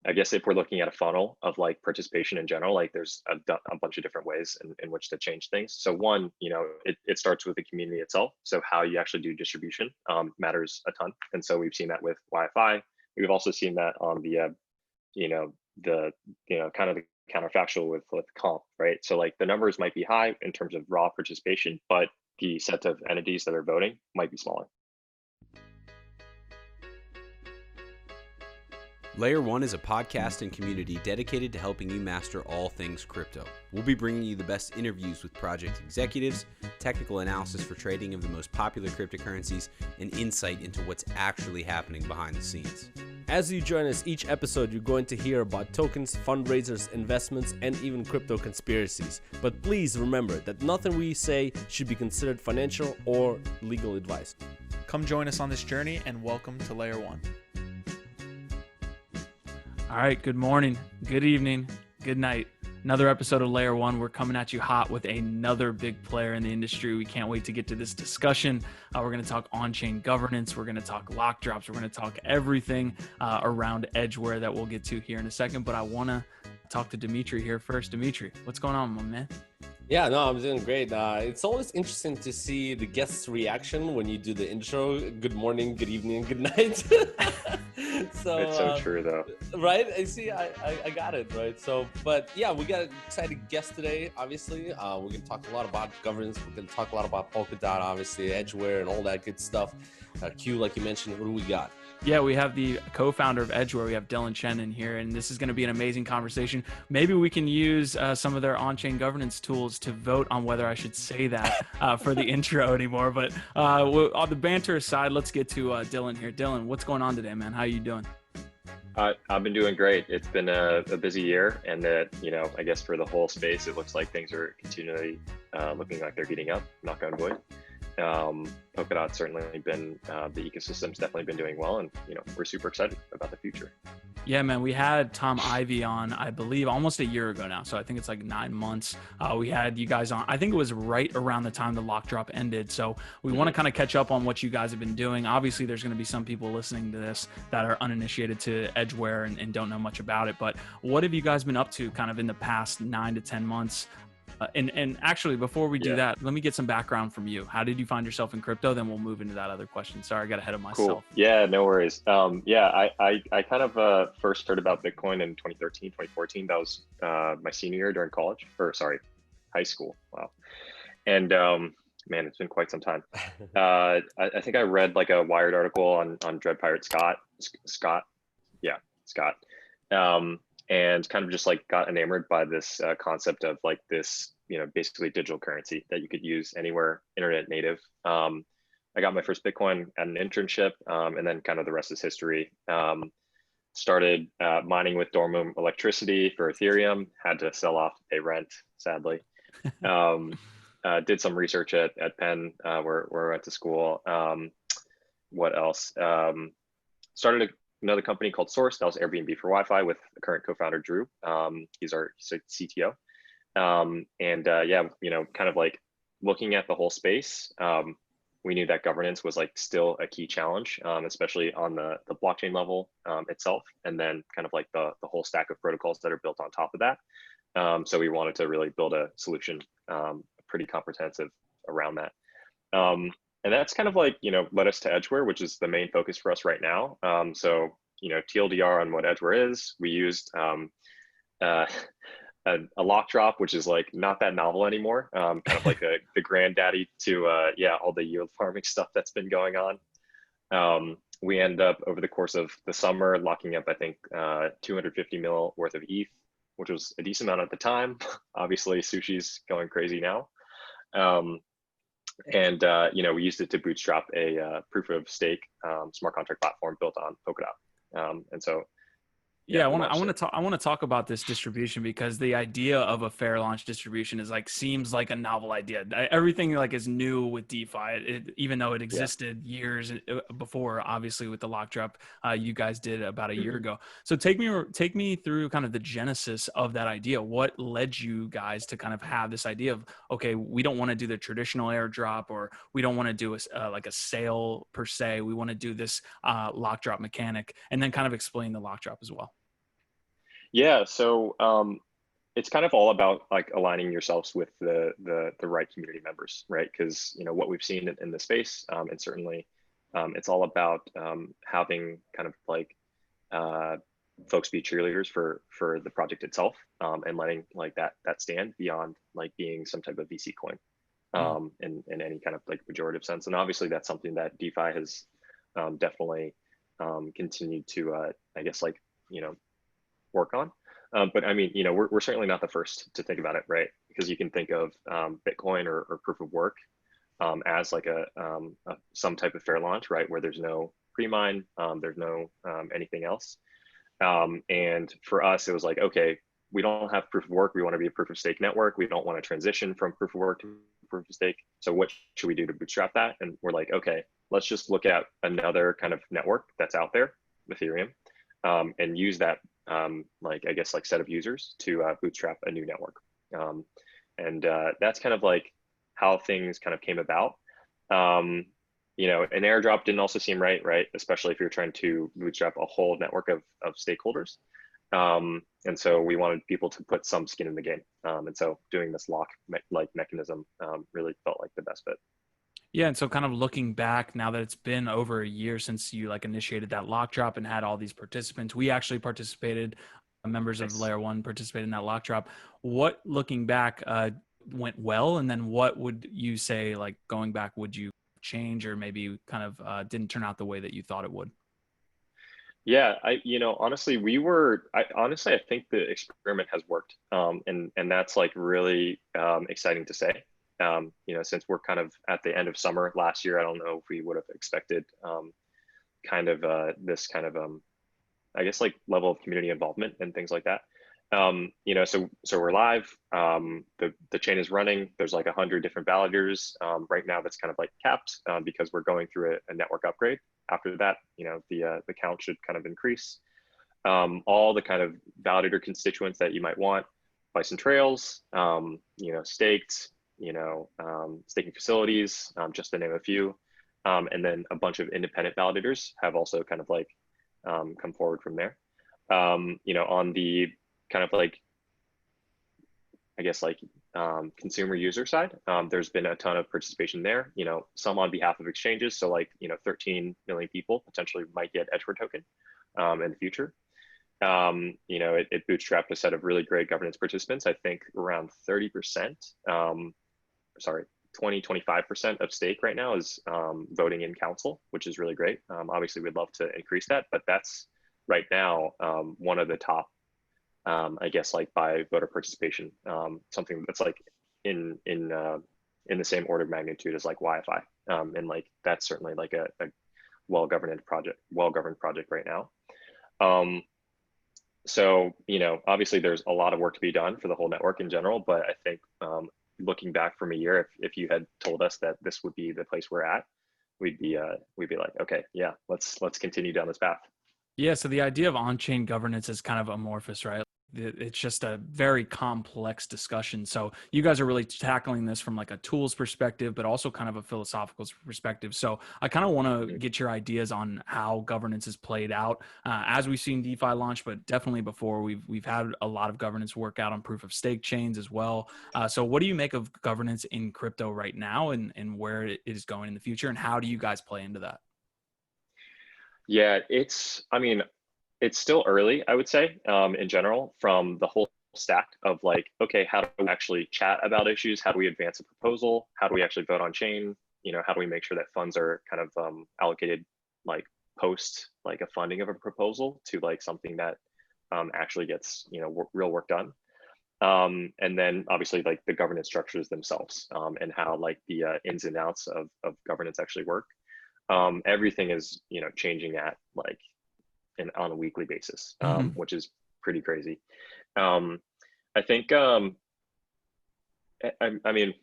I guess if we're looking at a funnel of like participation in general, like there's a bunch of different ways in which to change things. So one, it starts with the community itself. So how you actually do distribution matters a ton. And so we've seen that with YFI. We've also seen that on the, kind of the counterfactual with comp, right? So like the numbers might be high in terms of raw participation, but the set of entities that are voting might be smaller. Layer 1 is a podcast and community dedicated to helping you master all things crypto. We'll be bringing you the best interviews with project executives, technical analysis for trading of the most popular cryptocurrencies, and insight into what's actually happening behind the scenes. As you join us each episode, you're going to hear about tokens, fundraisers, investments, and even crypto conspiracies. But please remember that nothing we say should be considered financial or legal advice. Come join us on this journey and welcome to Layer 1. All right, good morning, good evening, good night. Another episode of Layer 1. We're coming at you hot with another big player in the industry. We can't wait to get to this discussion. We're going to talk on-chain governance. We're going to talk Lockdrops. We're going to talk everything around Edgeware that we'll get to here in a second. But I want to talk to Dimitri here first. Dimitri, what's going on, my man? Yeah, no, I'm doing great. It's always interesting to see the guest's reaction when you do the intro. Good morning, good evening, good night. So it's so true, though. Right? I see. I got it, right? So, but yeah, we got an exciting guest today, obviously. We're going to talk a lot about governance. We're going to talk a lot about Polkadot, obviously, Edgeware, and all that good stuff. Q, like you mentioned, what do we got? Yeah, we have the co-founder of Edgeware. We have Dillon Chen in here, and this is going to be an amazing conversation. Maybe we can use some of their on-chain governance tools to vote on whether I should say that for the intro anymore. But on the banter aside, let's get to Dillon here. Dillon, what's going on today, man? How are you doing? I've been doing great. It's been a busy year, and I guess for the whole space, it looks like things are continually looking like they're heating up, knock on wood. Polkadot's certainly been, the ecosystem's definitely been doing well, and we're super excited about the future. Yeah, man, we had Tom Ivy on, I believe, almost a year ago now. So I think it's like 9 months. We had you guys on, I think it was right around the time the Lockdrop ended. So we want to kind of catch up on what you guys have been doing. Obviously, there's going to be some people listening to this that are uninitiated to Edgeware and don't know much about it. But what have you guys been up to kind of in the past 9 to 10 months? And actually, before we do that, let me get some background from you. How did you find yourself in crypto? Then we'll move into that other question. Sorry, I got ahead of myself. Cool. Yeah, no worries. I kind of first heard about Bitcoin in 2013, 2014. That was my senior year during college, high school. Wow. And man, it's been quite some time. I think I read like a Wired article on Dread Pirate Scott. And kind of just like got enamored by this concept of like this, basically digital currency that you could use anywhere, internet native. I got my first Bitcoin at an internship, and then kind of the rest is history. Started mining with dorm room electricity for Ethereum, had to sell off to pay rent, sadly. Did some research at Penn, where I went to school. What else? Started another company called Source. That was Airbnb for Wi-Fi with the current co-founder, Drew. He's a CTO. Kind of like looking at the whole space, we knew that governance was like still a key challenge, especially on the blockchain level itself, and then kind of like the whole stack of protocols that are built on top of that. So we wanted to really build a solution pretty comprehensive around that. And that's kind of like, led us to Edgeware, which is the main focus for us right now. TLDR on what Edgeware is, we used a Lockdrop, which is like not that novel anymore, kind of like the granddaddy to all the yield farming stuff that's been going on. We end up over the course of the summer locking up, I think, 250 mil worth of ETH, which was a decent amount at the time. Obviously, Sushi's going crazy now. We used it to bootstrap a proof of stake smart contract platform built on Polkadot. I want to talk about this distribution, because the idea of a fair launch distribution is seems like a novel idea. Everything is new with DeFi, even though it existed years before. Obviously, with the Lockdrop, you guys did about a year ago. So take me through kind of the genesis of that idea. What led you guys to kind of have this idea of, okay, we don't want to do the traditional airdrop, or we don't want to do a sale per se. We want to do this Lockdrop mechanic, and then kind of explain the Lockdrop as well. Yeah, so it's kind of all about like aligning yourselves with the right community members, right? Because what we've seen in the space, and certainly it's all about having kind of like folks be cheerleaders for the project itself, and letting like that stand beyond like being some type of VC coin, in any kind of like pejorative sense. And obviously that's something that DeFi has definitely continued to I guess like work on. But I mean, we're certainly not the first to think about it, right? Because you can think of Bitcoin or proof of work as like some type of fair launch, right? Where there's no pre-mine, there's no anything else. And for us, it was like, okay, we don't have proof of work. We want to be a proof of stake network. We don't want to transition from proof of work to proof of stake. So what should we do to bootstrap that? And we're like, okay, let's just look at another kind of network that's out there, Ethereum, and use that like, I guess, like set of users to bootstrap a new network. And that's kind of like how things kind of came about. An airdrop didn't also seem right? Especially if you're trying to bootstrap a whole network of stakeholders. And so we wanted people to put some skin in the game. And so doing this lock mechanism really felt like the best fit. Yeah, and so kind of looking back now that it's been over a year since you like initiated that lock drop and had all these participants, we actually participated, members of Layer 1 participated in that lock drop. What, looking back, went well, and then what would you say, like going back, would you change or maybe kind of didn't turn out the way that you thought it would? Yeah, honestly, I think the experiment has worked. And that's like really exciting to say. Since we're kind of at the end of summer last year, I don't know if we would have expected kind of this kind of I guess like level of community involvement and things like that. So we're live. The chain is running. There's like 100 different validators right now. That's kind of like capped because we're going through a network upgrade. After that, the count should kind of increase. All the kind of validator constituents that you might want: Bison Trails, staked, staking facilities, just to name a few. And then a bunch of independent validators have also kind of like come forward from there. On the kind of like, I guess like consumer user side, there's been a ton of participation there, some on behalf of exchanges. So like, 13 million people potentially might get Edgeware token in the future. It bootstrapped a set of really great governance participants. I think around 30%, 25% of stake right now is voting in council, which is really great. Obviously we'd love to increase that, but that's right now one of the top, I guess, like by voter participation, something that's like in the same order of magnitude as like YFI. And like, that's certainly like a well-governed project right now. So, obviously there's a lot of work to be done for the whole network in general, but I think looking back from a year, if you had told us that this would be the place we're at, we'd be like, okay, yeah, let's continue down this path. Yeah, so the idea of on-chain governance is kind of amorphous, right? It's just a very complex discussion. So you guys are really tackling this from like a tools perspective, but also kind of a philosophical perspective. So I kind of want to get your ideas on how governance is played out as we've seen DeFi launch, but definitely before we've had a lot of governance work out on proof of stake chains as well. So what do you make of governance in crypto right now, and where it is going in the future, and how do you guys play into that? Yeah, it's still early, I would say, in general, from the whole stack of like, okay, how do we actually chat about issues? How do we advance a proposal? How do we actually vote on chain? How do we make sure that funds are kind of allocated like post like a funding of a proposal to like something that actually gets, real work done. And then obviously like the governance structures themselves and how like the ins and outs of governance actually work. Everything is, changing at like on a weekly basis, which is pretty crazy. I think, I mean,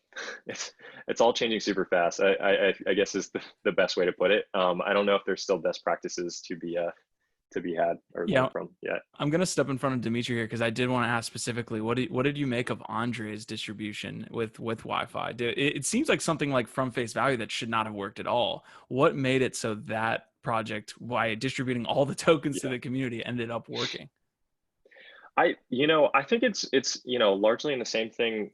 it's all changing super fast. I guess is the best way to put it. I don't know if there's still best practices to be had or learn from yet. I'm going to step in front of Dimitri here because I did want to ask specifically, what did you make of Andre's distribution with YFI? It seems like something like from face value that should not have worked at all. What made it so that project, by distributing all the tokens to the community, ended up working? I think it's largely in the same thing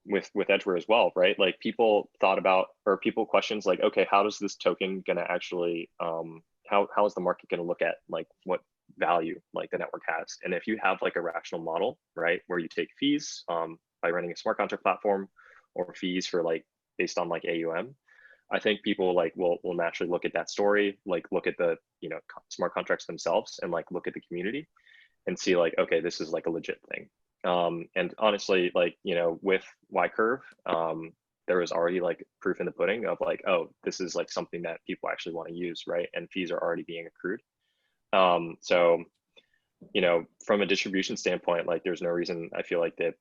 with Edgeware as well, right? Like people thought about, or people questions like, okay, how does this token gonna actually how is the market gonna look at like what value like the network has? And if you have like a rational model, right, where you take fees by running a smart contract platform, or fees for like based on like AUM, I think people like will naturally look at that story, like look at the smart contracts themselves, and like look at the community and see like, okay, this is like a legit thing. And honestly, like, with Y curve, there was already like proof in the pudding of like, oh, this is like something that people actually want to use, right? And fees are already being accrued. So, from a distribution standpoint, like there's no reason I feel like that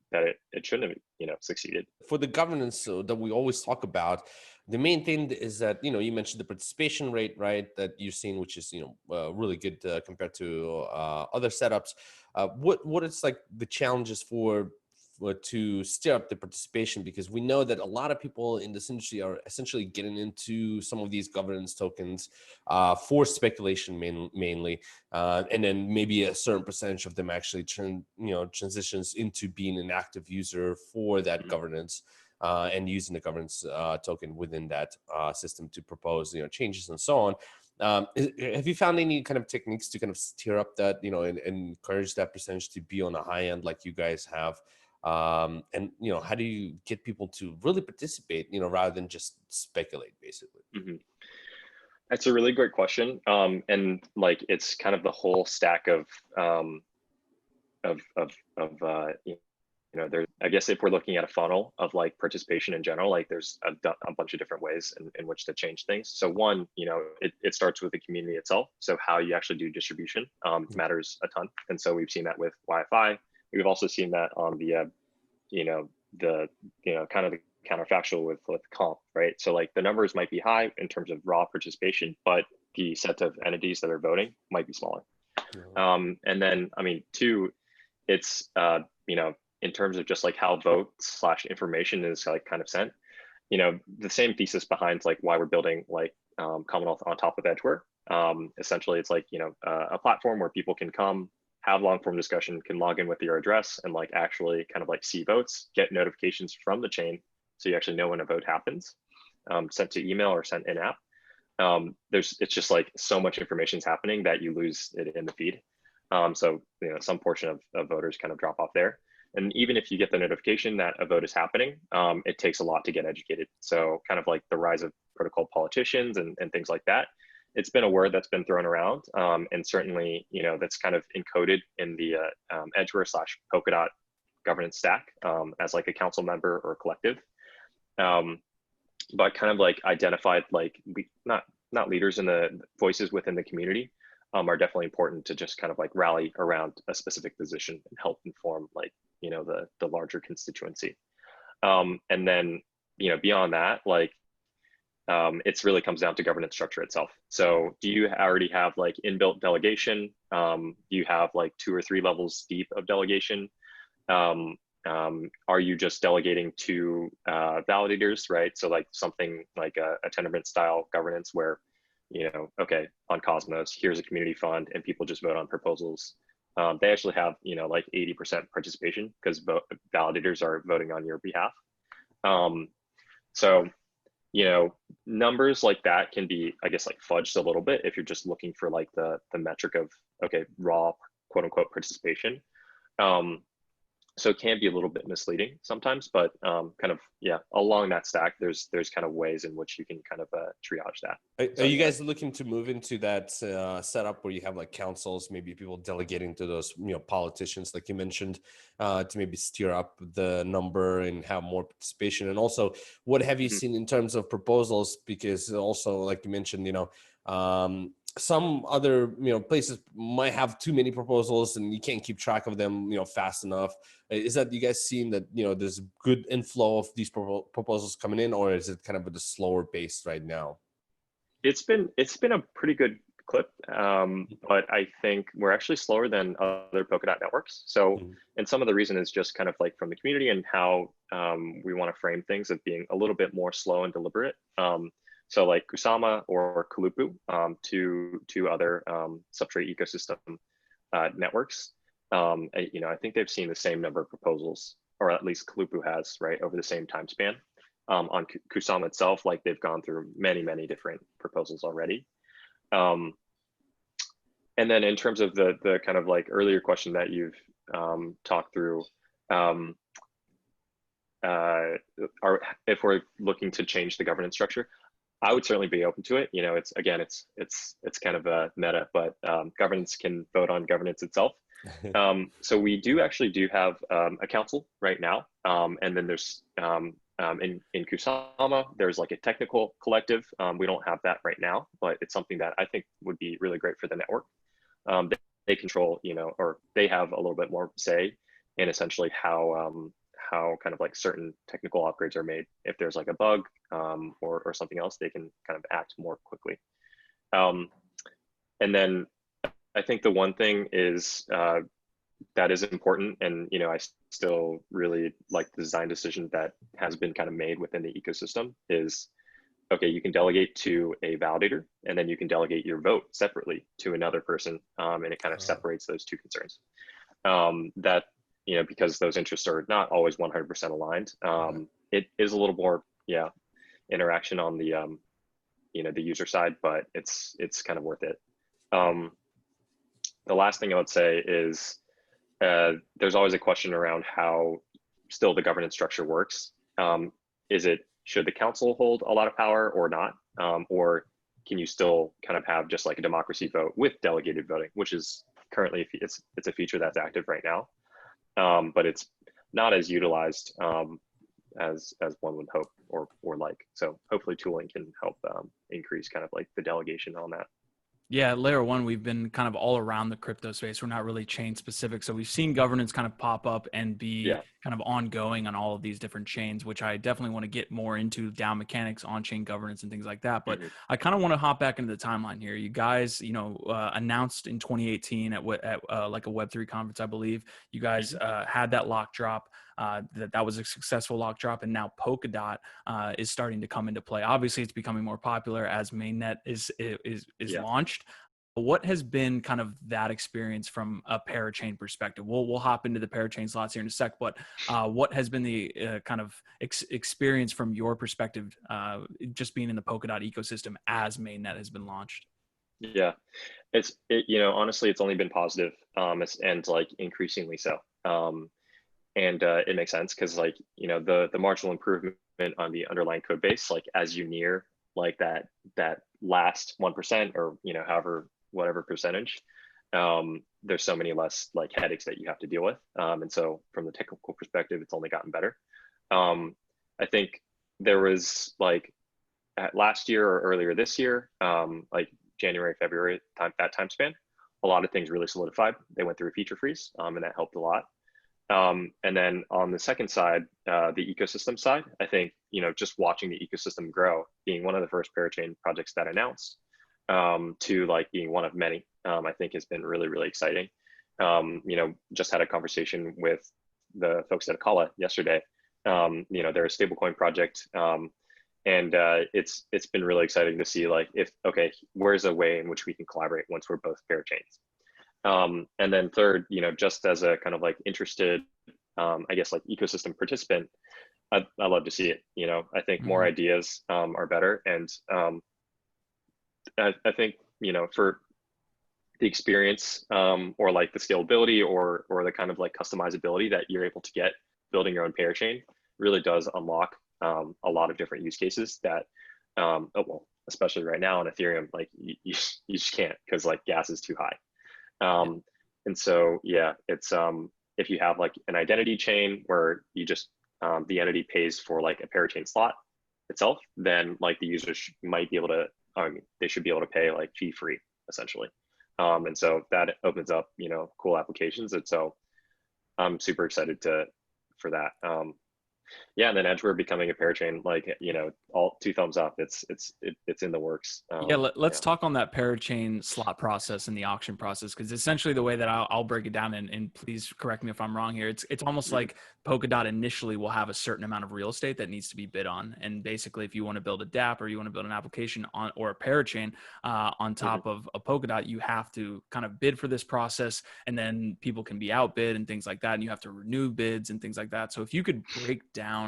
it shouldn't have, succeeded. For the governance that we always talk about, the main thing is that you mentioned the participation rate, right, that you've seen, which is really good compared to other setups. What is like the challenges for to stir up the participation, because we know that a lot of people in this industry are essentially getting into some of these governance tokens for speculation mainly, and then maybe a certain percentage of them actually transitions into being an active user for that governance, and using the governance token within that system to propose changes and so on. Have you found any kind of techniques to kind of stir up that, and encourage that percentage to be on the high end like you guys have? And how do you get people to really participate, rather than just speculate, basically? Mm-hmm. That's a really great question. And like it's kind of the whole stack of there's, I guess if we're looking at a funnel of like participation in general, like there's a bunch of different ways in which to change things. So one, it starts with the community itself. So how you actually do distribution matters a ton. And so we've seen that with YFI. We've also seen that on the, kind of the counterfactual with comp, right? So like the numbers might be high in terms of raw participation, but the set of entities that are voting might be smaller. And then, I mean, two, it's, in terms of just like how vote/information is like kind of sent, the same thesis behind like why we're building like Commonwealth on top of Edgeware. Essentially, it's like, a platform where people can come, have long form discussion, can log in with your address and like actually kind of like see votes, get notifications from the chain. So you actually know when a vote happens, sent to email or sent in app. It's just like so much information is happening that you lose it in the feed. So, some portion of voters kind of drop off there. And even if you get the notification that a vote is happening, it takes a lot to get educated. So kind of like the rise of protocol politicians and things like that. It's been a word that's been thrown around, and certainly, that's kind of encoded in the Edgeware/Polkadot governance stack as like a council member or collective, but kind of like identified like not leaders in the voices within the community are definitely important to just kind of like rally around a specific position and help inform like the larger constituency, and then beyond that, like it's really comes down to governance structure itself. So do you already have like inbuilt delegation? Do you have like 2 or 3 levels deep of delegation? Are you just delegating to validators, right? So like something like a tenement style governance where, okay, on Cosmos, here's a community fund and people just vote on proposals. They actually have, like 80% participation because validators are voting on your behalf. So, numbers like that can be, I guess, like fudged a little bit if you're just looking for like the metric of, okay, raw quote unquote participation. So it can be a little bit misleading sometimes, but kind of, along that stack, there's kind of ways in which you can kind of triage that. Are you guys looking to move into that setup where you have like councils, maybe people delegating to those, politicians, like you mentioned, to maybe steer up the number and have more participation? And also, what have you seen in terms of proposals? Because also, like you mentioned, some other places might have too many proposals and you can't keep track of them fast enough. Is that you guys seeing that there's good inflow of these proposals coming in, or is it kind of at a slower pace right now? It's been a pretty good clip, but I think we're actually slower than other Polkadot networks. So, and some of the reason is just kind of like from the community and how we want to frame things of being a little bit more slow and deliberate. So like Kusama or Kulupu, two other substrate ecosystem networks, I think they've seen the same number of proposals, or at least Kalupu has, right, over the same time span. On Kusama itself, like they've gone through many different proposals already. And then in terms of the kind of like earlier question that you've talked through, if we're looking to change the governance structure, I would certainly be open to it. It's kind of a meta, but governance can vote on governance itself. So we do have a council right now, and then there's in Kusama there's like a technical collective. We don't have that right now, but it's something that I think would be really great for the network. They control, or they have a little bit more say in essentially how kind of like certain technical upgrades are made. If there's like a bug or something else, they can kind of act more quickly. And then I think the one thing is that is important, and I still really like the design decision that has been kind of made within the ecosystem is, okay, you can delegate to a validator, and then you can delegate your vote separately to another person, and it kind of separates those two concerns. That because those interests are not always 100% aligned, it is a little more interaction on the the user side, but it's kind of worth it. The last thing I would say is there's always a question around how still the governance structure works. Should the council hold a lot of power or not? Or can you still kind of have just like a democracy vote with delegated voting, which is currently, it's a feature that's active right now, but it's not as utilized as one would hope or like. So hopefully tooling can help increase kind of like the delegation on that. Yeah, layer one, we've been kind of all around the crypto space. We're not really chain specific. So we've seen governance kind of pop up and be kind of ongoing on all of these different chains, which I definitely want to get more into DAO mechanics, on-chain governance and things like that. But I kind of want to hop back into the timeline here. You guys, announced in 2018 at like a Web3 conference, I believe. You guys had that lock drop. That was a successful lock drop, and now Polkadot is starting to come into play. Obviously, it's becoming more popular as mainnet is launched. What has been kind of that experience from a Parachain perspective? We'll hop into the Parachain slots here in a sec, but what has been the kind of experience from your perspective, just being in the Polkadot ecosystem as mainnet has been launched? Yeah, honestly, it's only been positive, and like increasingly so. And it makes sense because like, the marginal improvement on the underlying code base, like as you near like that last 1% or, whatever percentage, there's so many less like headaches that you have to deal with. And so from the technical perspective, it's only gotten better. I think there was like last year or earlier this year, like January, February, that time span, a lot of things really solidified. They went through a feature freeze, and that helped a lot. And then on the second side, the ecosystem side, I think, just watching the ecosystem grow, being one of the first Parachain projects that announced, to like being one of many, I think has been really, really exciting. Just had a conversation with the folks at Akala yesterday. They're a stablecoin project. And it's been really exciting to see like, where's a way in which we can collaborate once we're both Parachains. And then third, just as a kind of like interested, I guess like ecosystem participant, I love to see it. I think more ideas are better. And I think, for the experience or like the scalability or the kind of like customizability that you're able to get building your own Parachain really does unlock a lot of different use cases that, especially right now on Ethereum, like you just can't because like gas is too high. And so, it's, if you have like an identity chain where you just, the entity pays for like a Parachain slot itself, then like the users might be able to, they should be able to pay like fee free essentially. And so that opens up, cool applications. And so I'm super excited for that. Yeah, and then Edgeware becoming a parachain, like, all two thumbs up. It's in the works. Yeah, let's talk on that parachain slot process and the auction process, because essentially the way that I'll break it down, and please correct me if I'm wrong here, it's almost like Polkadot initially will have a certain amount of real estate that needs to be bid on, and basically if you want to build a DApp or you want to build an application on or a parachain on top of a Polkadot, you have to kind of bid for this process, and then people can be outbid and things like that, and you have to renew bids and things like that. So if you could break down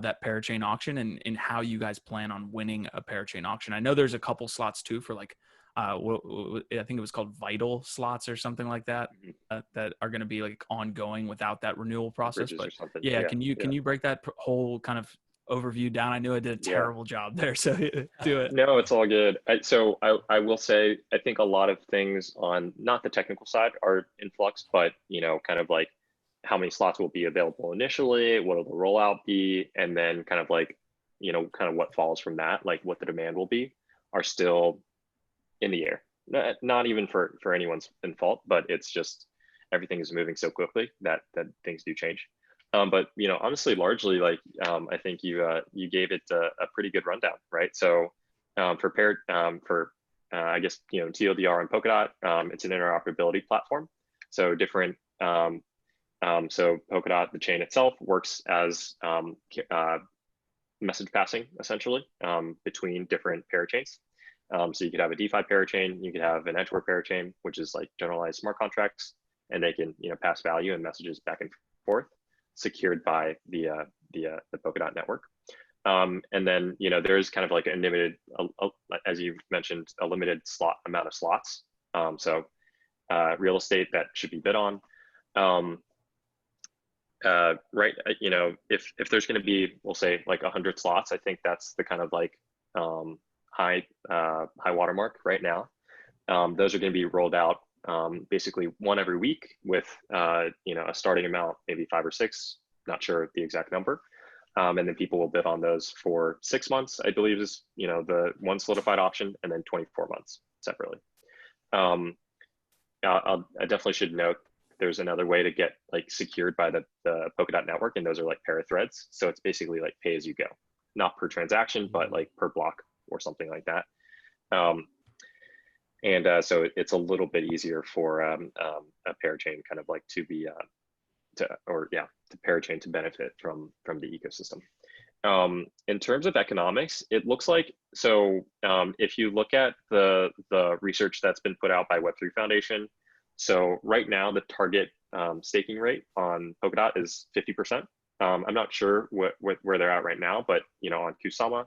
that parachain auction and how you guys plan on winning a parachain auction. I know there's a couple slots too for like I think it was called vital slots or something like that that are going to be like ongoing without that renewal process. But yeah, can you break that whole kind of overview down? I knew I did a terrible job there, so do it. No, it's all good. So I will say, I think a lot of things on not the technical side are in flux, but kind of like how many slots will be available initially, what will the rollout be, and then kind of like kind of what follows from that, like what the demand will be, are still in the air. Not even for anyone's fault, but it's just everything is moving so quickly that things do change. But honestly, largely, like I think you gave it a pretty good rundown, right? So for I guess TLDR and Polkadot, it's an interoperability platform. So different. So Polkadot, the chain itself, works as message passing essentially between different parachains. So you could have a DeFi parachain, you could have an Edgeware parachain, which is like generalized smart contracts, and they can pass value and messages back and forth, secured by the Polkadot network. And then there's kind of like a limited, as you mentioned, a limited amount of slots. So real estate that should be bid on. Right, if there's going to be, we'll say like 100 slots, I think that's the kind of like high watermark right now. Those are going to be rolled out basically one every week with a starting amount, maybe 5 or 6, not sure the exact number, and then people will bid on those for 6 months, I believe is the one solidified option, and then 24 months separately. I definitely should note there's another way to get like secured by the Polkadot network, and those are like parathreads. So it's basically like pay as you go, not per transaction, but like per block or something like that. So it's a little bit easier for a parachain kind of like to be the parachain to benefit from the ecosystem. In terms of economics, it looks like, so if you look at the research that's been put out by Web3 Foundation, so right now the target staking rate on Polkadot is 50%. I'm not sure where they're at right now, but on Kusama,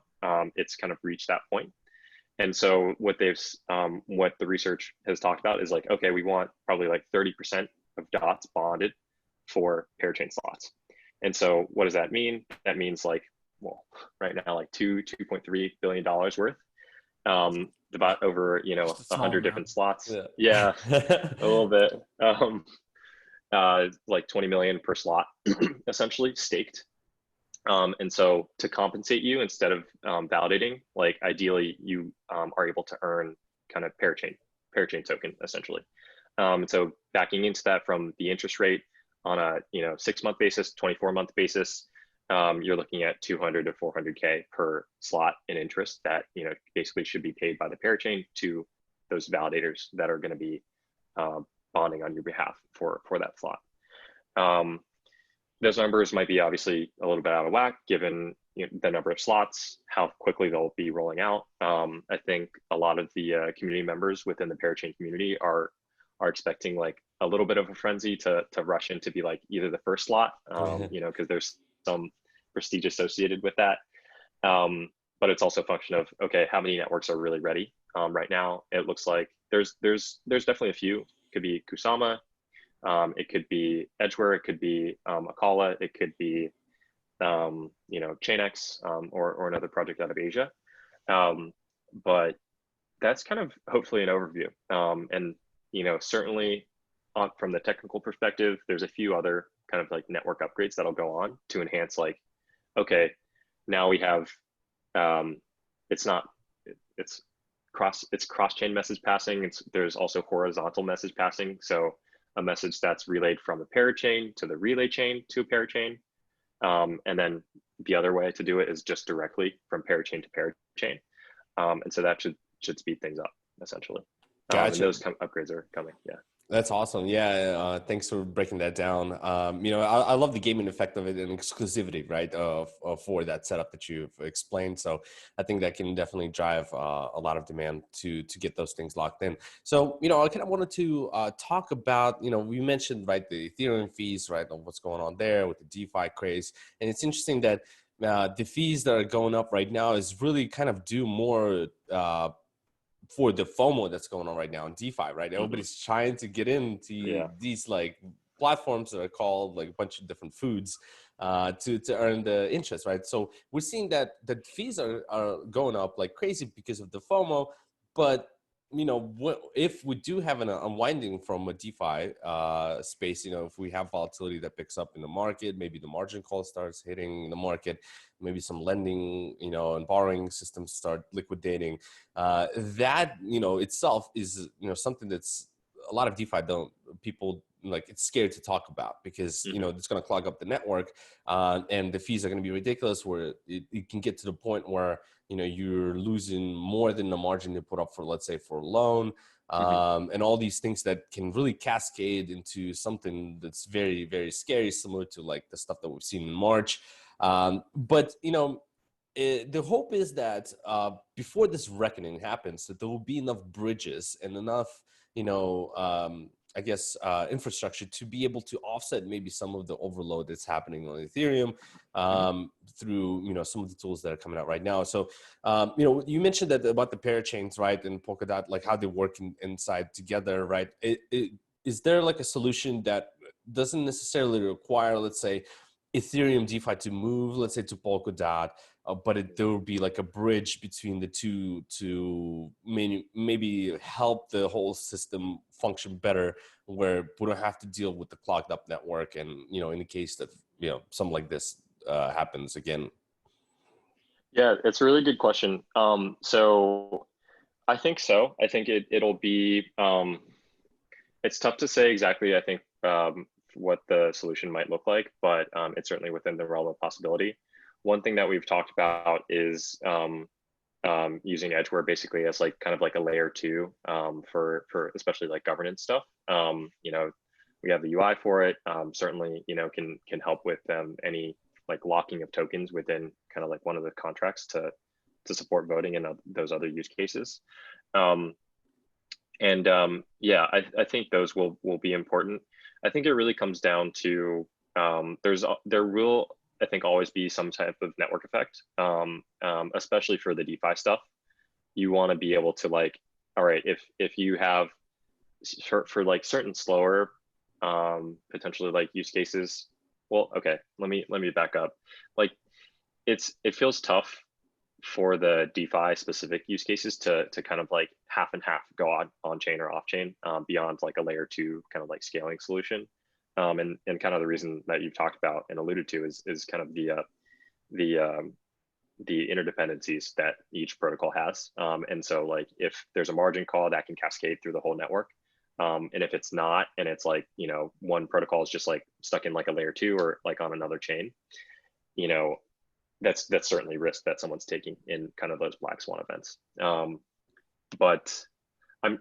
it's kind of reached that point. And so what the research has talked about is like, okay, we want probably like 30% of dots bonded for parachain slots. And so what does that mean? That means like, well, right now like $2.3 billion worth. About over 100 different slots. Yeah, a little bit. Like 20 million per slot, essentially staked. And so to compensate you, instead of validating, like ideally you are able to earn kind of parachain token essentially. And so backing into that from the interest rate on a 6-month basis, 24-month basis, you're looking at 200 to 400K per slot in interest that basically should be paid by the parachain to those validators that are going to be bonding on your behalf for that slot. Those numbers might be obviously a little bit out of whack given the number of slots, how quickly they'll be rolling out. I think a lot of the community members within the parachain community are expecting like a little bit of a frenzy to rush in to be like either the first slot, because there's some prestige associated with that. But it's also a function of, okay, how many networks are really ready? Right now, it looks like there's definitely a few. It could be Kusama, it could be Edgeware, it could be Akala, it could be Chainx, or another project out of Asia. But that's kind of hopefully an overview. And certainly from the technical perspective, there's a few other kind of like network upgrades that'll go on to enhance like, okay, now we have it's cross-chain message passing. There's also horizontal message passing. So a message that's relayed from a parachain to the relay chain to a parachain. And then the other way to do it is just directly from Parachain to Parachain. And so that should speed things up essentially. And Gotcha. those upgrades are coming. Yeah. That's awesome. Yeah. Thanks for breaking that down. I love the gaming effect of it and exclusivity, right? For that setup that you've explained. So I think that can definitely drive a lot of demand to get those things locked in. So, I kind of wanted to talk about, we mentioned, right, the Ethereum fees, right, and what's going on there with the DeFi craze. And it's interesting that the fees that are going up right now is really kind of due more for the FOMO that's going on right now in DeFi, right? Everybody's trying to get into these like platforms that are called like a bunch of different foods to earn the interest, right? So we're seeing that the fees are going up like crazy because of the FOMO, but if we do have an unwinding from a DeFi space, if we have volatility that picks up in the market, maybe the margin call starts hitting the market, maybe some lending, and borrowing systems start liquidating, that, itself is, something that's a lot of DeFi people like, it's scared to talk about because, it's going to clog up the network and the fees are going to be ridiculous where it can get to the point where, you're losing more than the margin you put up for, let's say, for a loan, and all these things that can really cascade into something that's very, very scary, similar to like the stuff that we've seen in March. But the hope is that before this reckoning happens, that there will be enough bridges and enough, infrastructure to be able to offset maybe some of the overload that's happening on Ethereum through, some of the tools that are coming out right now. So, you mentioned that about the parachains, right, and Polkadot, like how they work inside together, right? Is there like a solution that doesn't necessarily require, let's say, Ethereum DeFi to move, let's say, to Polkadot, but there will be like a bridge between the two to maybe help the whole system function better, where we don't have to deal with the clogged up network, and in the case that something like this happens again. Yeah, it's a really good question. So I think so. I think it'll be. It's tough to say exactly, I think, what the solution might look like, but it's certainly within the realm of possibility. One thing that we've talked about is using Edgeware basically as like kind of like a layer 2 for especially like governance stuff. We have the UI for it. Certainly, can help with any like locking of tokens within kind of like one of the contracts to support voting and those other use cases. I think those will be important. I think it really comes down to there will, I think, always be some type of network effect, especially for the DeFi stuff. You want to be able to like, all right, if you have for like certain slower potentially like use cases. Well, okay, let me back up. Like it feels tough for the DeFi specific use cases to kind of like half and half go on chain or off chain beyond like a layer 2 kind of like scaling solution. And kind of the reason that you've talked about and alluded to is kind of the interdependencies that each protocol has. And so like if there's a margin call, that can cascade through the whole network. And if it's not, and it's like, one protocol is just like stuck in like a layer 2 or like on another chain, that's certainly risk that someone's taking in kind of those black swan events. But I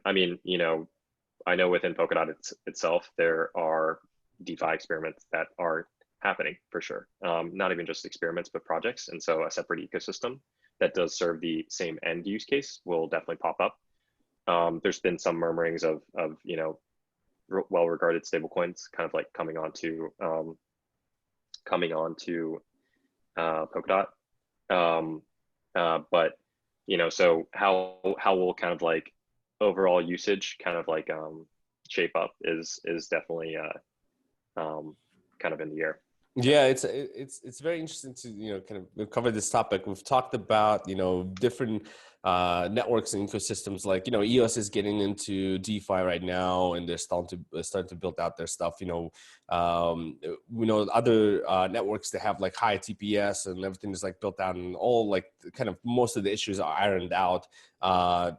know within Polkadot itself, there are DeFi experiments that are happening for sure. Not even just experiments, but projects. And so a separate ecosystem that does serve the same end use case will definitely pop up. There's been some murmurings of well-regarded stablecoins kind of like coming onto Polkadot. But so how will kind of like overall usage kind of like shape up is definitely kind of in the air. Yeah, it's very interesting to kind of cover this topic. We've talked about different networks and ecosystems. Like EOS is getting into DeFi right now, and they're starting to build out their stuff. We know other networks that have like high TPS and everything is like built out, and all like kind of most of the issues are ironed out. That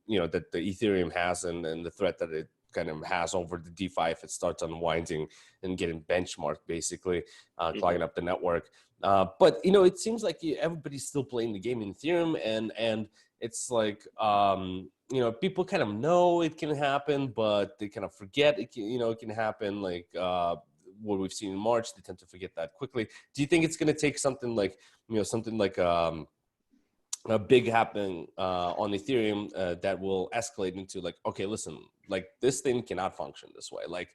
the Ethereum has, and the threat that it kind of has over the DeFi if it starts unwinding and getting benchmarked, basically clogging up the network. But it seems like everybody's still playing the game in Ethereum, and it's like people kind of know it can happen, but they kind of forget it can happen. Like what we've seen in March, they tend to forget that quickly. Do you think it's going to take something like a big happening on Ethereum that will escalate into like, okay, listen, like this thing cannot function this way, like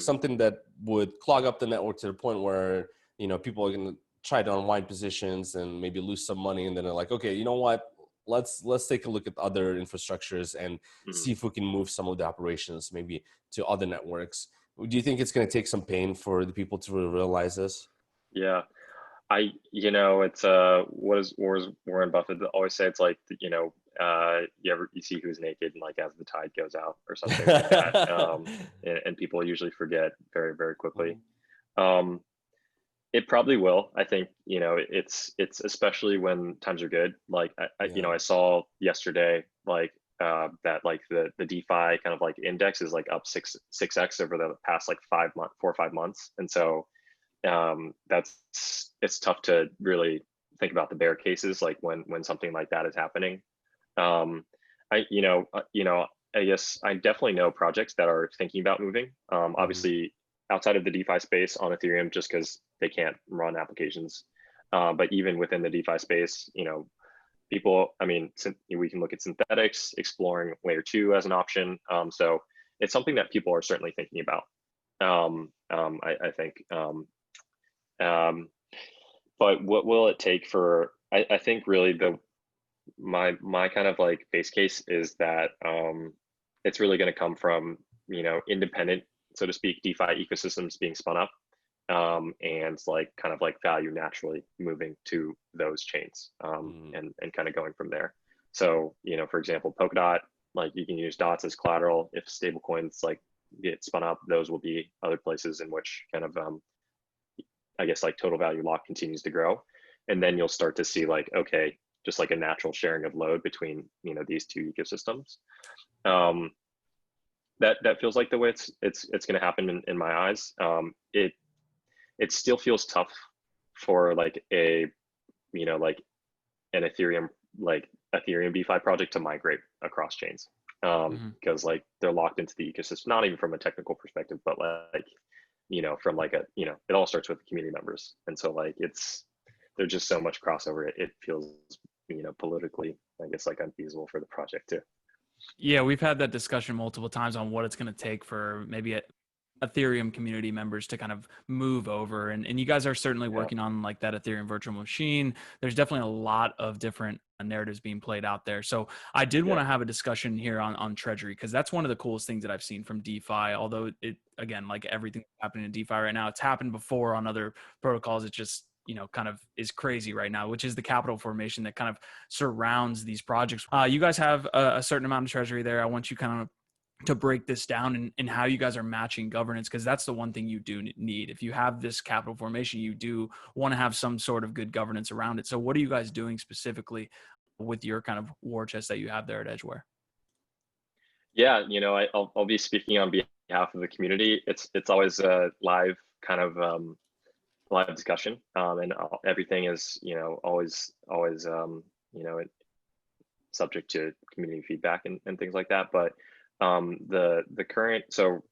something that would clog up the network to the point where people are going to try to unwind positions and maybe lose some money, and then they're like, okay, you know what, let's take a look at other infrastructures and see if we can move some of the operations maybe to other networks. Do you think it's going to take some pain for the people to realize this? Yeah. It's what does Warren Buffett always say? It's like, you see who's naked and like as the tide goes out or something like that. And people usually forget very, very quickly. It probably will. I think, it's especially when times are good. Like I saw yesterday, like that like the DeFi kind of like index is like up 6x over the past like 4 or 5 months. And so it's tough to really think about the bear cases, like when something like that is happening. I guess I definitely know projects that are thinking about moving. Obviously outside of the DeFi space on Ethereum, just because they can't run applications. But even within the DeFi space, people, we can look at synthetics, exploring layer 2 as an option. So it's something that people are certainly thinking about. I think. But what will it take for? I think really my kind of like base case is that it's really going to come from independent, so to speak, DeFi ecosystems being spun up, and like kind of like value naturally moving to those chains, and kind of going from there. So for example, Polkadot, like you can use dots as collateral. If stablecoins like get spun up, those will be other places in which kind of I guess like total value lock continues to grow. And then you'll start to see like, okay, just like a natural sharing of load between, these two ecosystems. That feels like the way it's going to happen in my eyes. It still feels tough for like like an Ethereum DeFi project to migrate across chains. Because like they're locked into the ecosystem, not even from a technical perspective, but like, from like it all starts with the community members. And so like there's just so much crossover. It feels, politically, I guess like unfeasible for the project too. Yeah, we've had that discussion multiple times on what it's going to take for maybe Ethereum community members to kind of move over. And you guys are certainly working on like that Ethereum virtual machine. There's definitely a lot of different narratives being played out there. So I did want to have a discussion here on Treasury, because that's one of the coolest things that I've seen from DeFi. Although it, again, like everything happening in DeFi right now, it's happened before on other protocols. It just, kind of is crazy right now, which is the capital formation that kind of surrounds these projects. You guys have a certain amount of Treasury there. I want you kind of to break this down and how you guys are matching governance, because that's the one thing you do need. If you have this capital formation, you do want to have some sort of good governance around it. So what are you guys doing specifically with your kind of war chest that you have there at Edgeware? Yeah, I'll be speaking on behalf of the community. It's always a live kind of live discussion, and everything is always subject to community feedback and things like that. But the current, so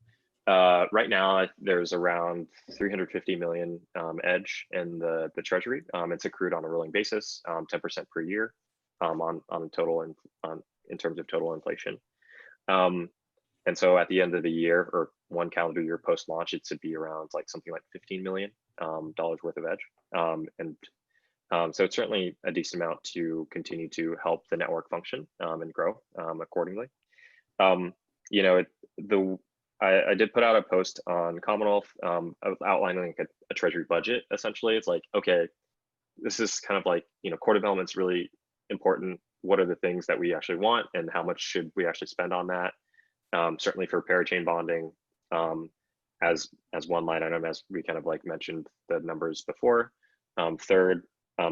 right now there's around 350 million edge in the treasury. It's accrued on a rolling basis, 10% per year, on total and in terms of total inflation. And so at the end of the year, or one calendar year post launch, it should be around like something like $15 million worth of edge. So it's certainly a decent amount to continue to help the network function and grow accordingly. I did put out a post on Commonwealth outlining like a treasury budget. Essentially, it's like, okay, this is kind of like, core development is really important. What are the things that we actually want, and how much should we actually spend on that? Certainly for parachain bonding, as one line item, as we kind of like mentioned the numbers before. Third,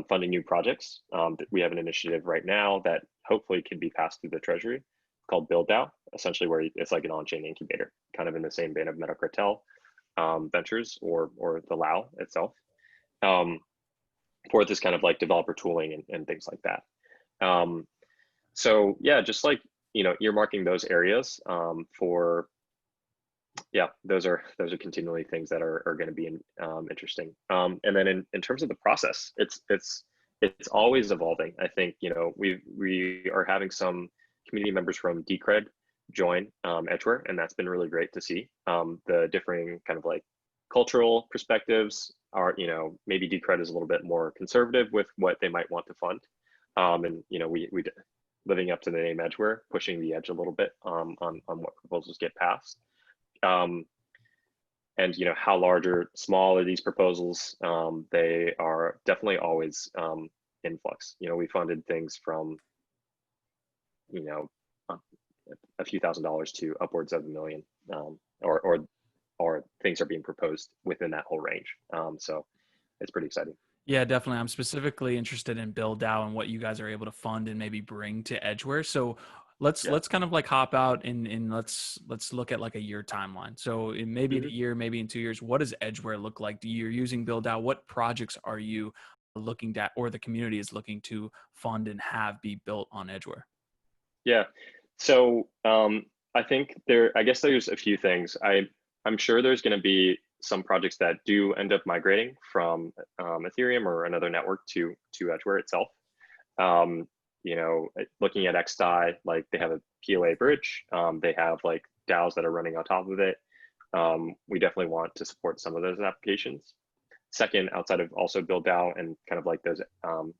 funding new projects. We have an initiative right now that hopefully can be passed through the Treasury called BuilDAO. essentially where it's like an on-chain incubator, kind of in the same vein of Meta Cartel Ventures or the LAO itself, for this kind of like developer tooling and things like that. So yeah, just like, earmarking those areas for, yeah, those are continually things that are going to be interesting. And then in terms of the process, it's always evolving. I think, we are having some community members from Decred join Edgeware, and that's been really great to see. The differing kind of like cultural perspectives are, maybe Decred is a little bit more conservative with what they might want to fund. And, we living up to the name Edgeware, pushing the edge a little bit on what proposals get passed. And, how large or small are these proposals? They are definitely always in flux. We funded things from, a few $1,000s to upwards of $1 million, or things are being proposed within that whole range. So it's pretty exciting. Yeah, definitely. I'm specifically interested in BuilDAO and what you guys are able to fund and maybe bring to Edgeware. So let's kind of like hop out and let's look at like a year timeline. So in maybe in a year, maybe in 2 years, what does Edgeware look like? You're using BuilDAO. What projects are you looking at, or the community is looking to fund and have be built on Edgeware? Yeah. So I think I guess there's a few things. I'm sure there's going to be some projects that do end up migrating from Ethereum or another network to Edgeware itself. Looking at XDAI, like they have a POA bridge. They have like DAOs that are running on top of it. We definitely want to support some of those applications. Second, outside of also BuilDAO and kind of like those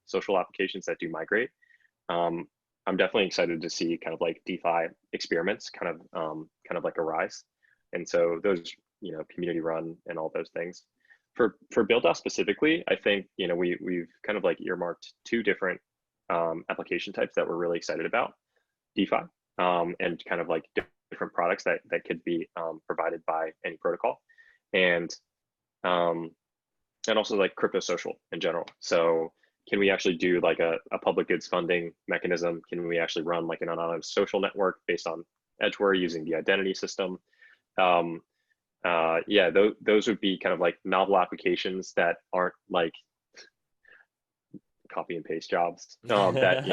social applications that do migrate, I'm definitely excited to see kind of like DeFi experiments kind of like arise. And so those, community run and all those things. For BuilDAO specifically, I think, we've kind of like earmarked two different application types that we're really excited about: DeFi and kind of like different products that could be provided by any protocol, and also like crypto social in general. So can we actually do like a public goods funding mechanism? Can we actually run like an anonymous social network based on Edgeware using the identity system? Yeah, those would be kind of like novel applications that aren't like copy and paste jobs. That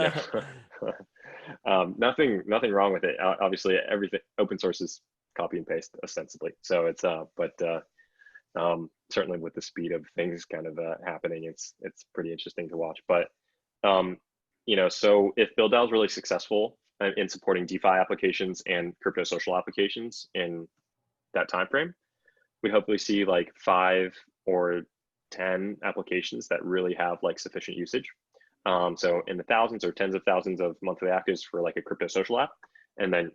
nothing wrong with it. Obviously, everything open source is copy and paste ostensibly. So it's certainly with the speed of things kind of happening, it's pretty interesting to watch. But so if BuilDAO is really successful in supporting DeFi applications and crypto social applications in that time frame, we hopefully see like 5 or 10 applications that really have like sufficient usage. So in the thousands or tens of thousands of monthly actives for like a crypto social app, and then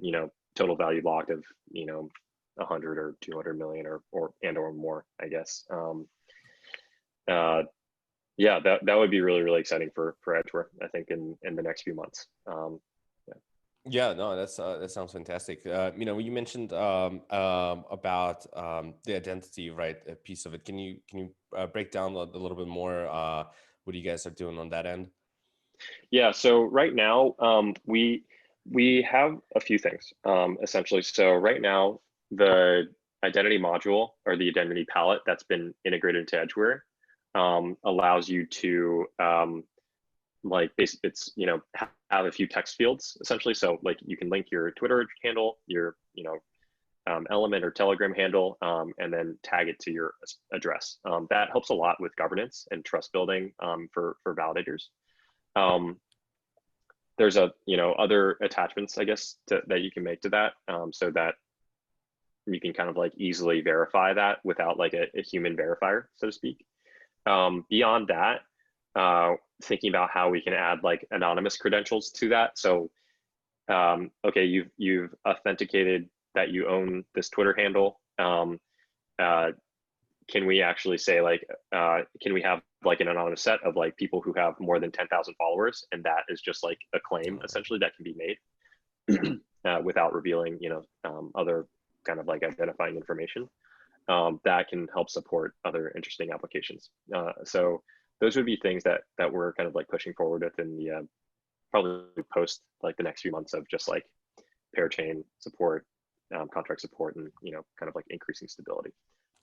total value locked of 100 or 200 million or more, I guess. Yeah, that would be really, really exciting for Edgeware, I think, in the next few months. Yeah, no, that sounds fantastic. You mentioned about the identity, right? A piece of it. Can you break down a little bit more what you guys are doing on that end? Yeah. So right now, we have a few things essentially. So right now, the identity module or the identity palette that's been integrated into Edgeware allows you to have a few text fields essentially. So like you can link your Twitter handle, your Element or Telegram handle, and then tag it to your address. That helps a lot with governance and trust building for validators. There's other attachments, I guess, that you can make to that, so that you can kind of like easily verify that without like a human verifier, so to speak. Beyond that, thinking about how we can add like anonymous credentials to that. So, okay, you've authenticated that you own this Twitter handle. Can we actually say like, can we have like an anonymous set of like people who have more than 10,000 followers, and that is just like a claim essentially that can be made without revealing other kind of like identifying information that can help support other interesting applications. So those would be things that we're kind of like pushing forward with in the probably post like the next few months of just like Parachain support, contract support, and kind of like increasing stability.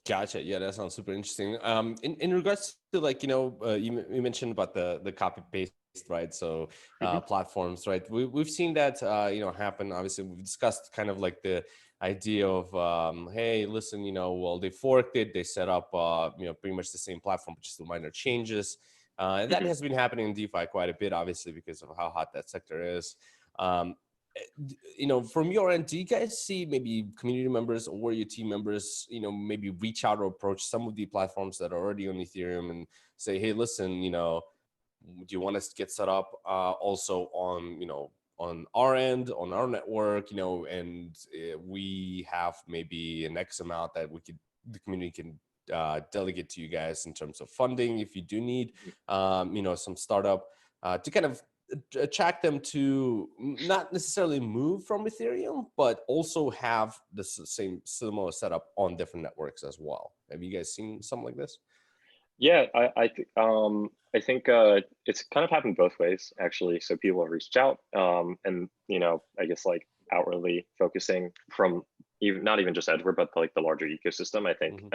Gotcha. Yeah, that sounds super interesting. In regards to like, you mentioned about the copy paste, right? So platforms, right? We've seen that happen. Obviously, we've discussed kind of like the idea of hey, listen, well, they forked it, they set up pretty much the same platform, but just the minor changes. And that has been happening in DeFi quite a bit, obviously, because of how hot that sector is. From your end, do you guys see maybe community members or your team members, maybe reach out or approach some of the platforms that are already on Ethereum and say, hey, listen, do you want us to get set up also on our end, on our network, and we have maybe an X amount that the community can delegate to you guys in terms of funding if you do need, some startup to kind of attract them to not necessarily move from Ethereum, but also have the same similar setup on different networks as well. Have you guys seen something like this? Yeah, I think it's kind of happened both ways actually. So people have reached out, and I guess like outwardly focusing from not even just Edgeware, but like the larger ecosystem. I think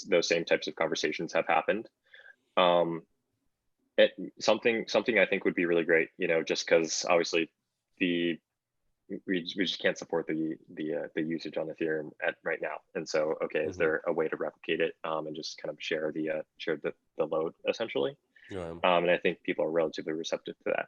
those same types of conversations have happened. Something I think would be really great, just because obviously we just can't support the usage on Ethereum right now, and so is there a way to replicate it and just kind of share the load essentially? And I think people are relatively receptive to that.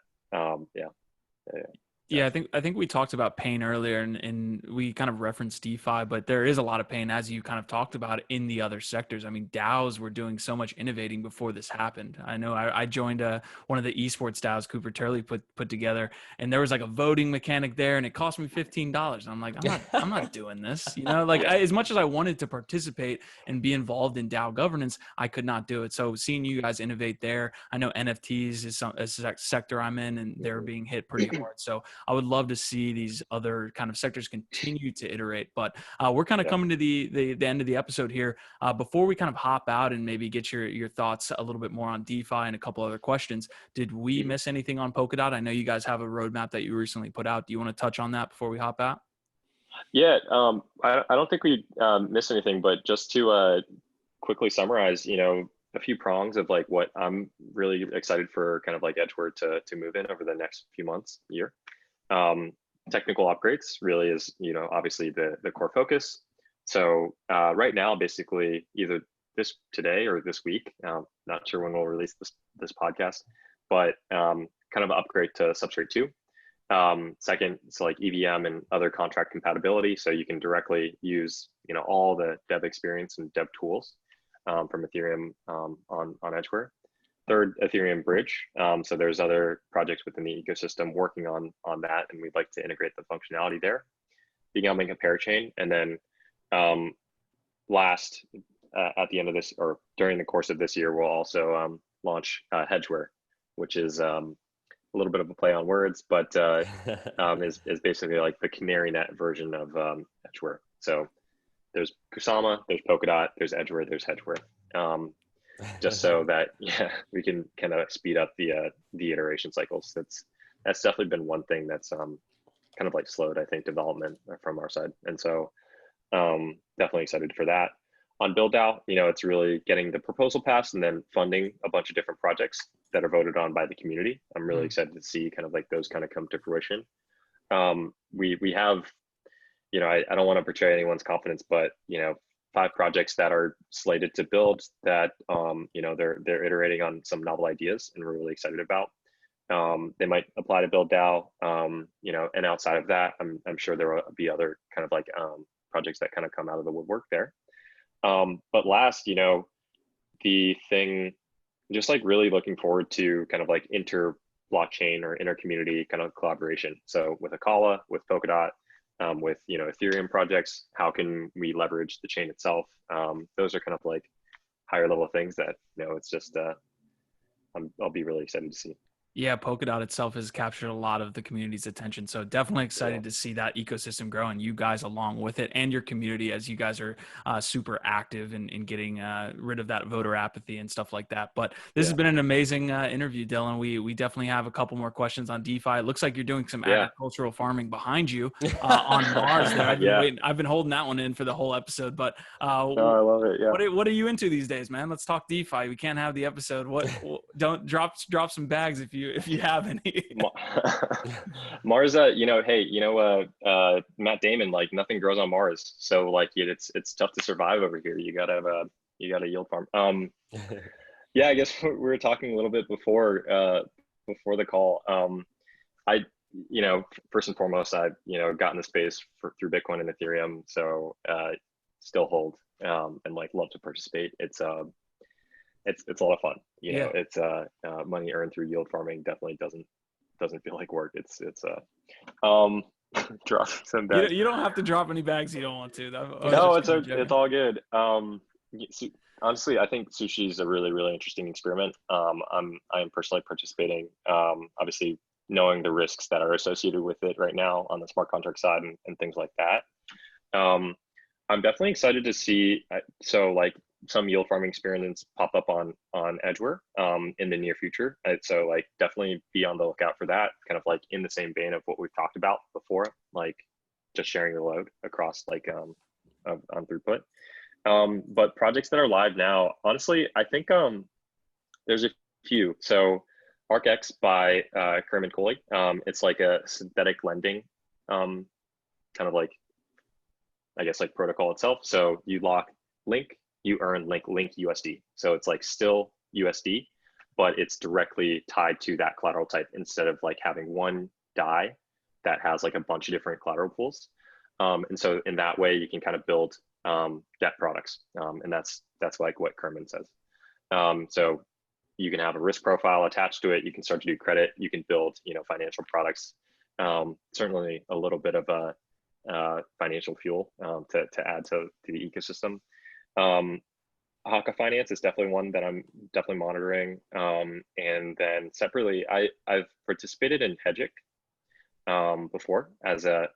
Yeah, I think we talked about pain earlier, and we kind of referenced DeFi, but there is a lot of pain, as you kind of talked about, in the other sectors. I mean, DAOs were doing so much innovating before this happened. I know I joined one of the esports DAOs Cooper Turley put together, and there was like a voting mechanic there, and it cost me $15. I'm like, I'm not doing this. As much as I wanted to participate and be involved in DAO governance, I could not do it. So seeing you guys innovate there, I know NFTs is a sector I'm in, and they're being hit pretty hard. So I would love to see these other kind of sectors continue to iterate, but we're kind of coming to the end of the episode here. Before we kind of hop out and maybe get your thoughts a little bit more on DeFi and a couple other questions, did we miss anything on Polkadot? I know you guys have a roadmap that you recently put out. Do you want to touch on that before we hop out? Yeah, I don't think we missed anything, but just to quickly summarize, a few prongs of like what I'm really excited for kind of like Edgeware to move in over the next few months, year. Technical upgrades really is, obviously the core focus. So right now, basically either today or this week, not sure when we'll release this podcast, but kind of upgrade to Substrate 2. Second, it's like EVM and other contract compatibility. So you can directly use, all the dev experience and dev tools from Ethereum on Edgeware. Third, Ethereum Bridge. So there's other projects within the ecosystem working on that, and we'd like to integrate the functionality there. Becoming a parachain, and then last, at the end of this or during the course of this year, we'll also launch Edgeware, which is a little bit of a play on words, but is basically like the canary net version of Edgeware. So there's Kusama, there's Polkadot, there's Edgeware, there's Edgeware. Just so that we can kind of speed up the iteration cycles. That's definitely been one thing that's kind of like slowed, I think, development from our side, and so definitely excited for that. On BuilDAO, it's really getting the proposal passed and then funding a bunch of different projects that are voted on by the community. I'm really excited to see kind of like those kind of come to fruition. We have, I don't want to betray anyone's confidence, but 5 projects that are slated to build that, they're iterating on some novel ideas, and we're really excited about. They might apply to BuilDAO, and outside of that, I'm sure there will be other kind of like projects that kind of come out of the woodwork there. But last, the thing, just like really looking forward to kind of like inter-blockchain or inter-community kind of collaboration. So with Akala, with Polkadot, with Ethereum projects, how can we leverage the chain itself? Those are kind of like higher level things that it's just I'll be really excited to see. Yeah, Polkadot itself has captured a lot of the community's attention. So definitely Yeah. excited to see that ecosystem grow and you guys along with it and your community as you guys are super active in getting rid of that voter apathy and stuff like that. But this has Yeah. been an amazing interview, Dylan. We definitely have a couple more questions on DeFi. It looks like you're doing some Yeah. agricultural farming behind you on Mars there. I've been Yeah. waiting. I've been holding that one in for the whole episode. But No, I love it. Yeah. what are you into these days, man? Let's talk DeFi. We can't have the episode. Don't drop some bags if you have any. Mars, hey, Matt Damon, like nothing grows on Mars. So like it's tough to survive over here. You gotta have you gotta yield farm. Yeah, I guess we were talking a little bit before the call. I, first and foremost, I, got in the space through Bitcoin and Ethereum. So still hold and like love to participate. It's a lot of fun. Yeah. It's money earned through yield farming definitely doesn't feel like work. It's drop some bags. You don't have to drop any bags you don't want to. No, it's all good. Honestly, I think sushi is a really, really interesting experiment. I am personally participating. Obviously, knowing the risks that are associated with it right now on the smart contract side and things like that. I'm definitely excited to see. Like some yield farming experiments pop up on Edgeware in the near future. And so like definitely be on the lookout for that, kind of like in the same vein of what we've talked about before, like just sharing the load across like on throughput. But projects that are live now, honestly, I think there's a few. So ArcX by Kerman Coley. It's like a synthetic lending kind of like, I guess like protocol itself. So you lock Link, you earn Link USD. So it's like still USD, but it's directly tied to that collateral type instead of like having one DAI that has like a bunch of different collateral pools. And so in that way, you can kind of build debt products. And that's like what Kerman says. So you can have a risk profile attached to it. You can start to do credit. You can build, financial products. Certainly a little bit of a financial fuel to add to the ecosystem. Haka Finance is definitely one that I'm definitely monitoring. And then separately, I've participated in Hedgic before as a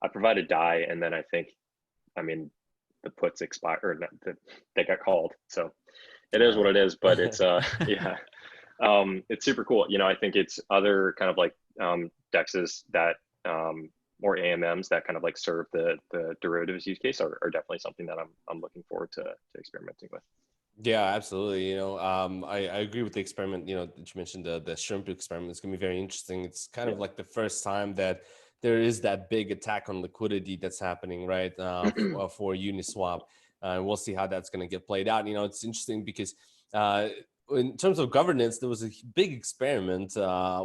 I provided DAI, and then the puts expire or not, they got called. So it is what it is, but it's yeah. It's super cool. I think it's other kind of like DEXs that or AMMs that kind of like serve the derivatives use case are definitely something that I'm looking forward to experimenting with. Yeah, absolutely. I agree with the experiment, that you mentioned, the shrimp experiment. It's going to be very interesting. It's kind of like the first time that there is that big attack on liquidity that's happening, right, for Uniswap. And we'll see how that's going to get played out. It's interesting because in terms of governance, there was a big experiment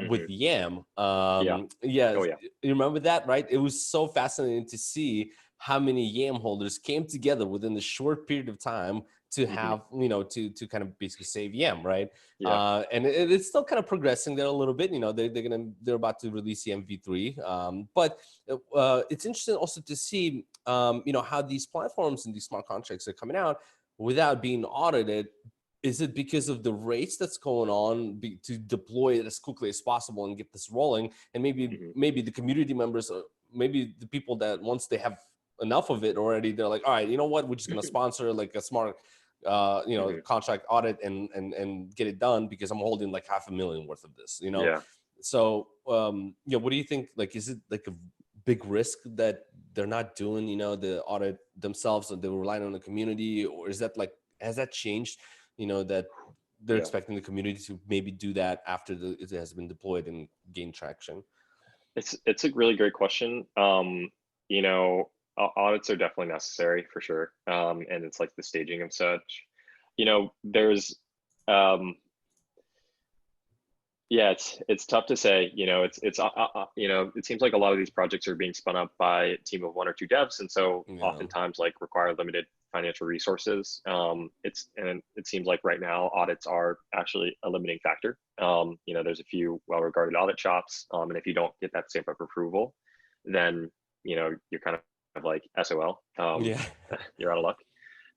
with YAM. Yeah. Oh, yeah. You remember that, right? It was so fascinating to see how many YAM holders came together within the short period of time to have, to kind of basically save YAM, right? Yeah. And it's still kind of progressing there a little bit. They're about to release YAM v3, but it's interesting also to see, how these platforms and these smart contracts are coming out without being audited. Is it because of the race that's going on to deploy it as quickly as possible and get this rolling? And maybe the community members, or maybe the people that once they have enough of it already, they're like, all right, you know what? We're just going to sponsor like a smart, contract audit and get it done because I'm holding like $500,000 worth of this, Yeah. So, what do you think? Like, is it like a big risk that they're not doing, the audit themselves and they're relying on the community, or is that like, has that changed? That they're expecting the community to maybe do that after it has been deployed and gain traction? It's a really great question. Audits are definitely necessary for sure. And it's like the staging of such, there's, it's tough to say, it seems like a lot of these projects are being spun up by a team of one or two devs. And so oftentimes like require limited financial resources. It seems like right now audits are actually a limiting factor. There's a few well-regarded audit shops. And if you don't get that stamp of approval, then, you're kind of like SOL. You're out of luck.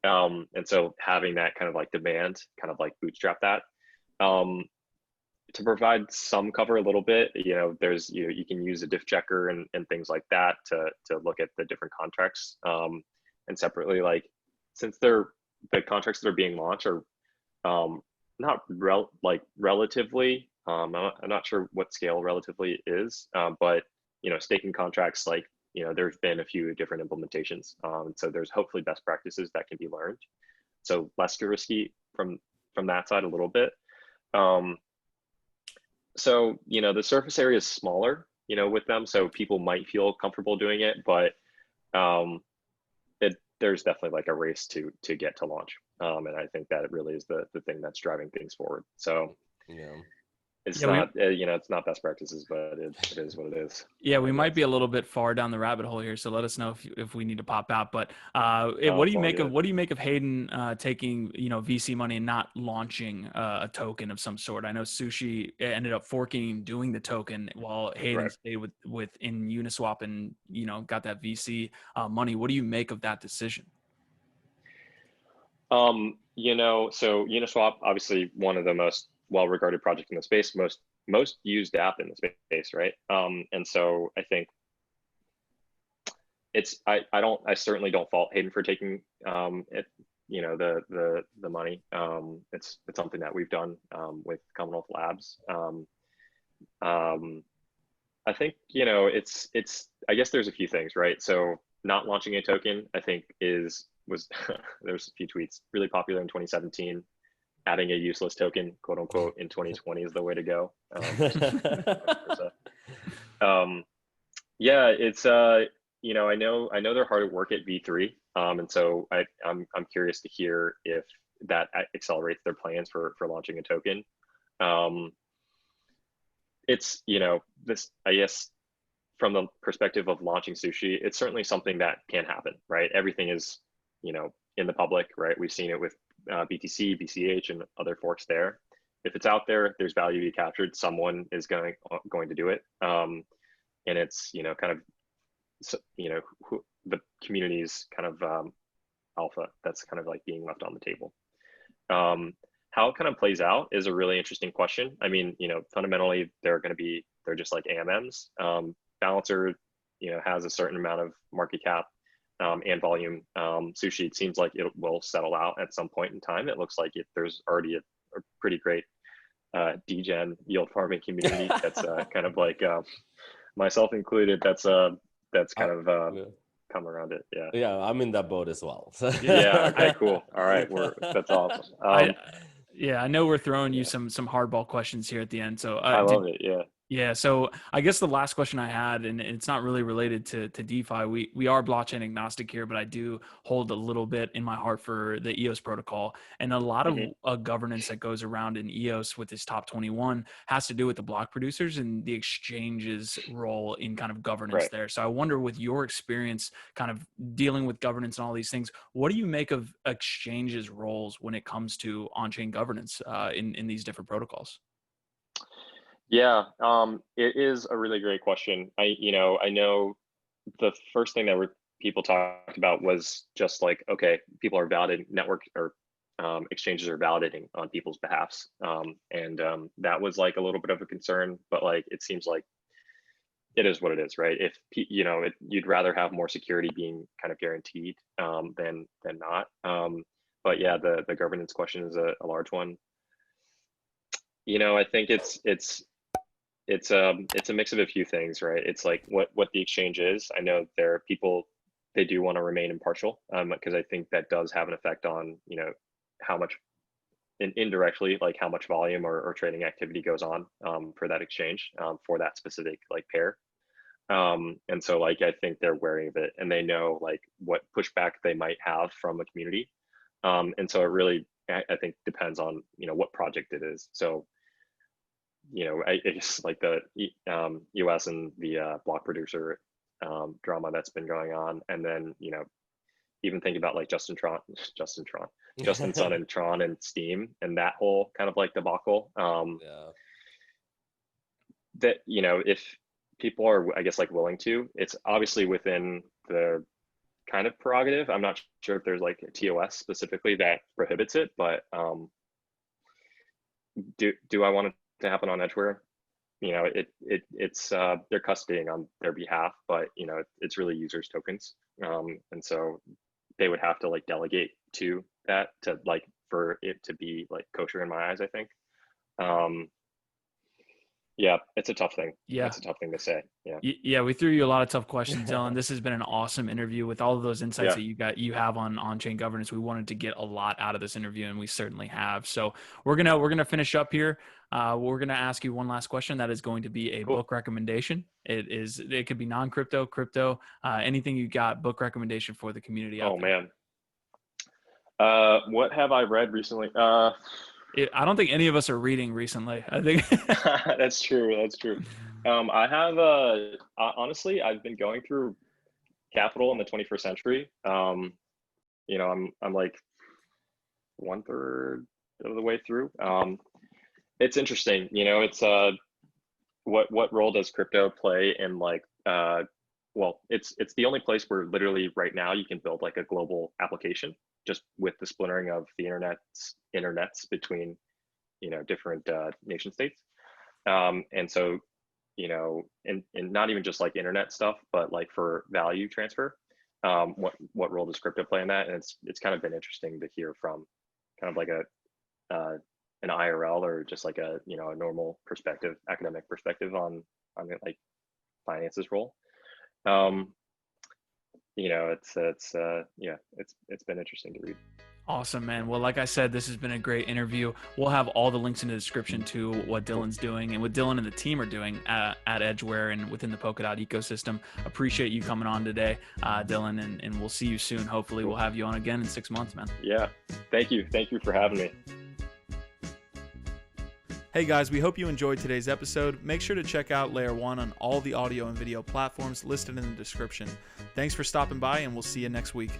And so having that kind of like demand, kind of like bootstrap that. to provide some cover a little bit, there's you can use a diff checker and things like that to look at the different contracts, and separately, like, since the contracts that are being launched are not relatively, I'm not sure what scale relatively is, but staking contracts, like, there's been a few different implementations, so there's hopefully best practices that can be learned, so less risky from that side a little bit. So, the surface area is smaller, with them, so people might feel comfortable doing it, but there's definitely like a race to get to launch, and I think that it really is the thing that's driving things forward. So Yeah. it's not it's not best practices, but it is what it is. Yeah, we might be a little bit far down the rabbit hole here, so let us know if we need to pop out. But what do you make of Hayden taking VC money and not launching a token of some sort? I know Sushi ended up forking, doing the token, while Hayden stayed within Uniswap and got that VC money. What do you make of that decision? So Uniswap, obviously one of the most well-regarded project in the space, most used app in the space, right? And so I think I certainly don't fault Hayden for taking the money. It's something that we've done with Commonwealth Labs. I think I guess there's a few things, right? So not launching a token, I think was there's a few tweets really popular in 2017. Adding a useless token, quote unquote, in 2020 is the way to go. Yeah, it's I know they're hard at work at V3, and so I'm curious to hear if that accelerates their plans for launching a token. It's this, I guess, from the perspective of launching Sushi, it's certainly something that can happen, right? Everything is in the public, right? We've seen it with BTC, BCH, and other forks there. If it's out there, there's value to be captured. Someone is going to do it, and it's kind of the community's kind of alpha that's kind of like being left on the table. How it kind of plays out is a really interesting question. I mean, fundamentally they're just like AMMs. Balancer, has a certain amount of market cap and volume. Sushi, it seems like it will settle out at some point in time. It looks like there's already a pretty great degen yield farming community that's kind of like myself included. That's kind of come around it. Yeah, I'm in that boat as well. Yeah. Okay. Cool. All right. That's awesome. I know we're throwing you some hardball questions here at the end. So I love it. Yeah. Yeah. So I guess the last question I had, and it's not really related to DeFi. We are blockchain agnostic here, but I do hold a little bit in my heart for the EOS protocol, and a lot of governance that goes around in EOS with this top 21 has to do with the block producers and the exchange's role in kind of governance there. So I wonder, with your experience kind of dealing with governance and all these things, what do you make of exchanges' roles when it comes to on-chain governance in these different protocols? Yeah, it is a really great question. I know the first thing that people talked about was just like, okay, people are validating network or exchanges are validating on people's behalfs, and that was like a little bit of a concern. But like, it seems like it is what it is, right? If you'd rather have more security being kind of guaranteed than not. But yeah, the governance question is a large one. I think it's a mix of a few things, right? It's like what the exchange is. I know there are people, they do want to remain impartial, because I think that does have an effect on how much, indirectly, like how much volume or trading activity goes on for that exchange, for that specific like pair. And so like I think they're wary of it, and they know like what pushback they might have from a community. And so it really, I think, depends on what project it is. So it's like the US and the block producer drama that's been going on, and then even think about like Justin Sun and Tron and Steam and that whole kind of like debacle. That if people are, I guess, like willing to, it's obviously within the kind of prerogative. I'm not sure if there's like a TOS specifically that prohibits it, but do I want to to happen on Edgeware. It's they're custodying on their behalf, but it's really users' tokens, and so they would have to like delegate to that to like for it to be like kosher in my eyes, I think. Yeah, it's a tough thing. Yeah. It's a tough thing to say. Yeah. Yeah, we threw you a lot of tough questions, Dillon. This has been an awesome interview with all of those insights that you have on on-chain governance. We wanted to get a lot out of this interview, and we certainly have. So we're gonna finish up here. We're gonna ask you one last question. That is going to be a book recommendation. It could be non-crypto, crypto, anything you got. Book recommendation for the community out there. Man, what have I read recently? I don't think any of us are reading recently. I think that's true. That's true. I have honestly, I've been going through Capital in the 21st Century. I'm like 1/3 of the way through. It's interesting. It's what role does crypto play in like well, it's the only place where literally right now you can build like a global application, just with the splintering of the internets between different nation states, and so and not even just like internet stuff, but like for value transfer, what role does crypto play in that? And it's kind of been interesting to hear from kind of like an IRL or just like a a normal perspective, academic perspective on like finance's role. It's been interesting to read. Awesome, man. Well, like I said, this has been a great interview. We'll have all the links in the description to what Dillon's doing and what Dillon and the team are doing at Edgeware and within the Polkadot ecosystem. Appreciate you coming on today, Dillon, and we'll see you soon. Hopefully we'll have you on again in 6 months, man. Yeah. Thank you. Thank you for having me. Hey guys, we hope you enjoyed today's episode. Make sure to check out Layer 1 on all the audio and video platforms listed in the description. Thanks for stopping by, and we'll see you next week.